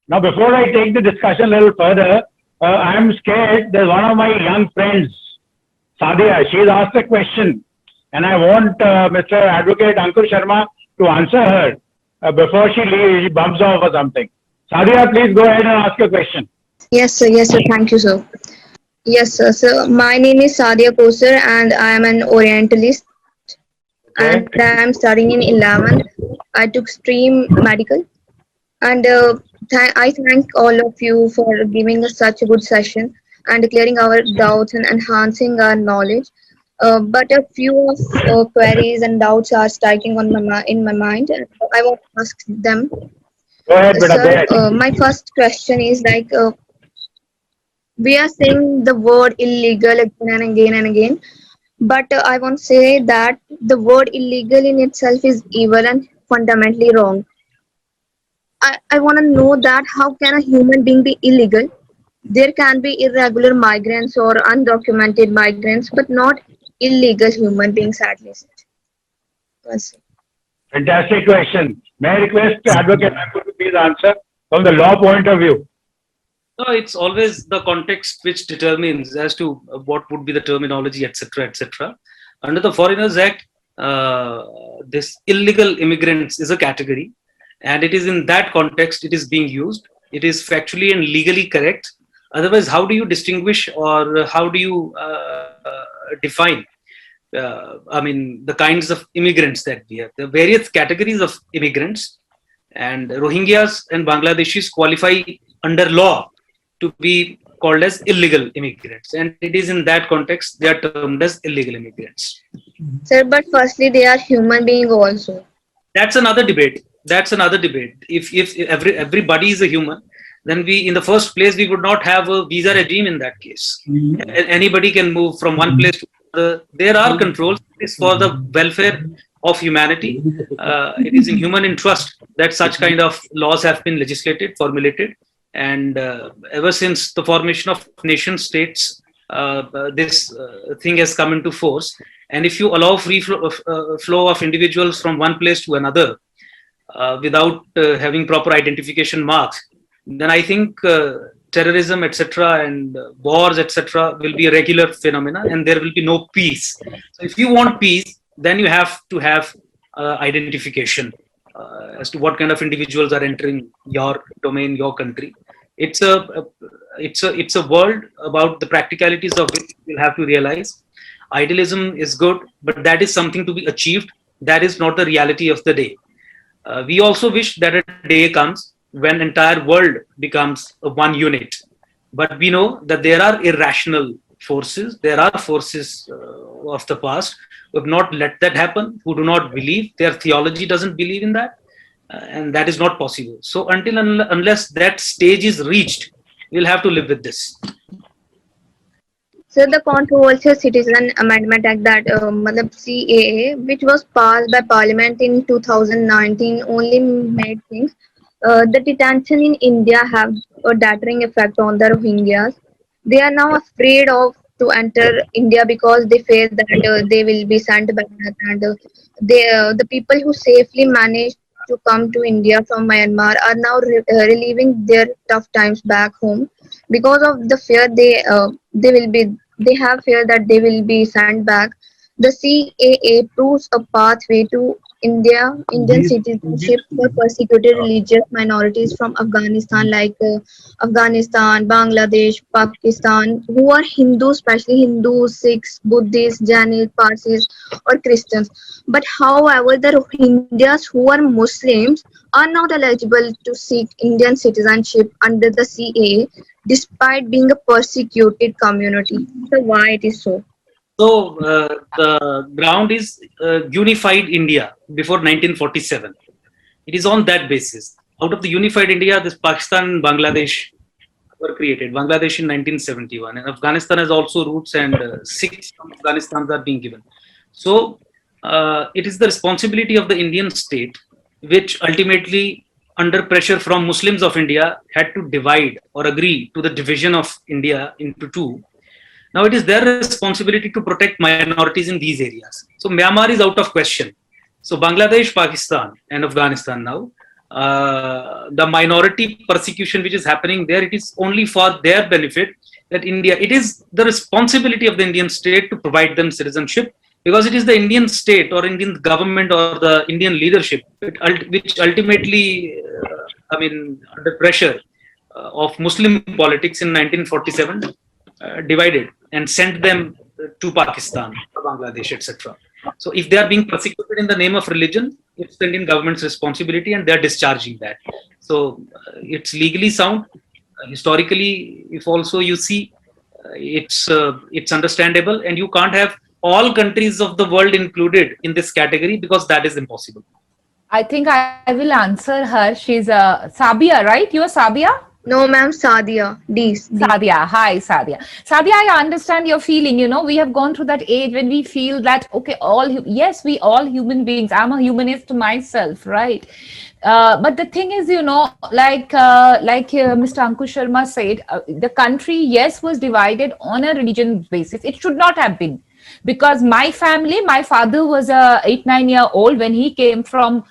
Now, before I take the discussion a little further, I'm scared. There's one of my young friends, Sadia. She's asked a question, and I want Mr. Advocate Ankur Sharma to answer her before she leaves, she bumps off or something. Sadia, please go ahead and ask your question. Yes, sir. Yes, sir. Thank you, sir. Yes, sir. So my name is Sadia Kosar and I am an Orientalist and Okay. I am studying in 11th. I took stream medical and I thank all of you for giving us such a good session and clearing our doubts and enhancing our knowledge. But a few of queries and doubts are striking on in my mind. I want to ask them. Go ahead, beta. Go Sir, ahead. my first question is like we are saying the word illegal again and again and again, but I want to say that the word illegal in itself is evil and fundamentally wrong. I want to know that how can a human being be illegal? There can be irregular migrants or undocumented migrants, but not illegal human beings at least. Yes. Fantastic question. May I request Advocate Ankur to please answer from the law point of view? No, it's always the context which determines as to what would be the terminology, etc., etc. Under the Foreigners Act, this illegal immigrants is a category, and it is in that context it is being used. It is factually and legally correct. Otherwise, how do you distinguish or how do you define? The kinds of immigrants that we have. The various categories of immigrants, and Rohingyas and Bangladeshis qualify under law to be called as illegal immigrants, and it is in that context they are termed as illegal immigrants. Sir, but firstly, they are human beings also. That's another debate. If everybody is a human, then we in the first place we would not have a visa regime in that case. Anybody can move from one place to another. There are controls. It's for the welfare of humanity. It is in human interest that such kind of laws have been legislated, formulated. And ever since the formation of nation states, this thing has come into force. And if you allow free flow of individuals from one place to another without having proper identification marks, then I think terrorism, etc., and wars, etc., will be a regular phenomena, and there will be no peace. So, if you want peace, then you have to have identification as to what kind of individuals are entering your domain, your country. It's a world about the practicalities of which you'll have to realize. Idealism is good, but that is something to be achieved. That is not the reality of the day. We also wish that a day comes when entire world becomes one unit. But we know that there are irrational forces. There are forces of the past who have not let that happen, who do not believe. Their theology doesn't believe in that. And that is not possible. So unless that stage is reached, we'll have to live with this. So the controversial Citizen Amendment Act that CAA, which was passed by Parliament in 2019, only made things. The detention in India have a deterring effect on the Rohingyas. They are now afraid of to enter India because they fear that they will be sent back, and the people who safely managed to come to India from Myanmar are now reliving their tough times back home because of the fear they have fear that they will be sent back. The CAA proves a pathway to Indian citizenship for persecuted religious minorities from Afghanistan, like Afghanistan, Bangladesh, Pakistan, who are Hindus, especially Hindus, Sikhs, Buddhists, Jainis, Parsis, or Christians. But however, the Rohingyas who are Muslims are not eligible to seek Indian citizenship under the CAA, despite being a persecuted community. So why it is so? So the ground is unified India before 1947. It is on that basis. Out of the unified India, this Pakistan and Bangladesh were created. Bangladesh in 1971, and Afghanistan has also roots, and 6 from Afghanistan are being given. So it is the responsibility of the Indian state, which ultimately, under pressure from Muslims of India, had to divide or agree to the division of India into two. Now it is their responsibility to protect minorities in these areas. So Myanmar is out of question. So Bangladesh, Pakistan, and Afghanistan now the minority persecution which is happening there, it is only for their benefit. That India, it is the responsibility of the Indian state to provide them citizenship, because it is the Indian state or Indian government or the Indian leadership which ultimately, under pressure of Muslim politics in 1947, divided and sent them to Pakistan, Bangladesh, etc. So if they are being persecuted in the name of religion, it's the Indian government's responsibility and they are discharging that. So it's legally sound. Historically, if also you see, it's understandable, and you can't have all countries of the world included in this category because that is impossible. I think I will answer her. She's Sabia, right? You are Sabia? No, ma'am, Sadia. D. Sadia. Hi, Sadia. Sadia, I understand your feeling. You know, we have gone through that age when we feel that, okay, yes, we all human beings. I'm a humanist myself, right? But the thing is, you know, like Mr. Ankush Sharma said, the country, yes, was divided on a religion basis. It should not have been. Because my family, my father was 8-9-year-old when he came from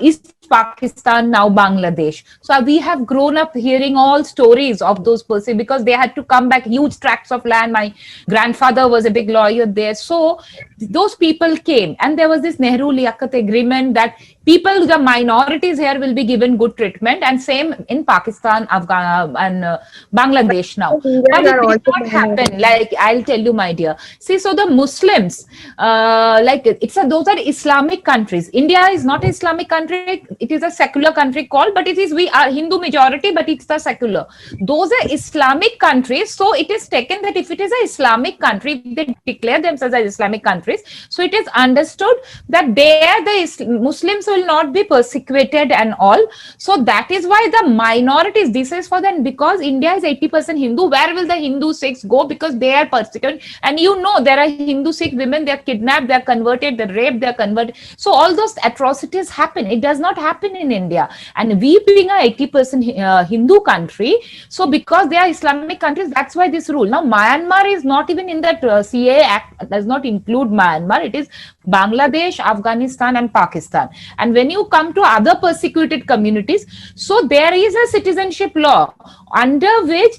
East Pakistan, now Bangladesh. So we have grown up hearing all stories of those persons because they had to come back, huge tracts of land. My grandfather was a big lawyer there. So those people came, and there was this Nehru-Liaquat agreement that people, the minorities here will be given good treatment, and same in Pakistan, Afghan and Bangladesh now. But it did not happen. Like, I'll tell you, my dear. See, so the Muslims, those are Islamic countries. India is not an Islamic country. It is a secular country called, but we are Hindu majority, but it's the secular. Those are Islamic countries. So it is taken that if it is an Islamic country, they declare themselves as Islamic countries. So it is understood that there the Muslims will not be persecuted and all. So that is why the minorities, this is for them, because India is 80% Hindu. Where will the Hindu Sikhs go? Because they are persecuted. And you know, there are Hindu Sikh women, they are kidnapped, they are converted, they are raped, they are converted. So all those atrocities happen. It does not happen in India. And we being a 80% Hindu country, so because they are Islamic countries, that's why this rule. Now Myanmar is not even in that CAA Act, does not include Myanmar. It is Bangladesh, Afghanistan and Pakistan. And when you come to other persecuted communities, so there is a citizenship law under which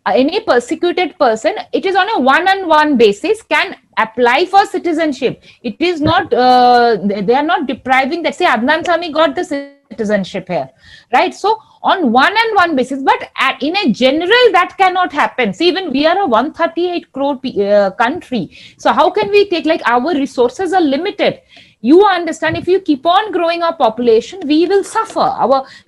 any persecuted person, it is on a one-on-one basis, can apply for citizenship. It is not, they are not depriving that. Say Adnan Sami got the citizenship here, right? So on one-on-one basis, but in a general, that cannot happen. See, even we are a 138 crore country. So how can we take, like, our resources are limited. You understand, if you keep on growing our population, we will suffer.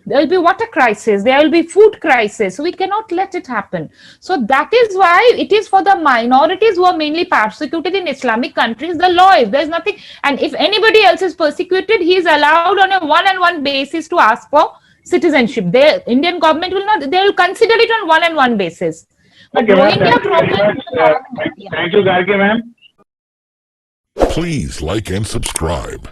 There will be water crisis, there will be food crisis. So we cannot let it happen. So that is why it is for the minorities who are mainly persecuted in Islamic countries. The law is, there is nothing. And if anybody else is persecuted, he is allowed on a one-on-one basis to ask for citizenship. The Indian government will not, they will consider it on one-on-one basis. But Okay, Rohingya problem. thank you, Gargi ma'am. Please like and subscribe.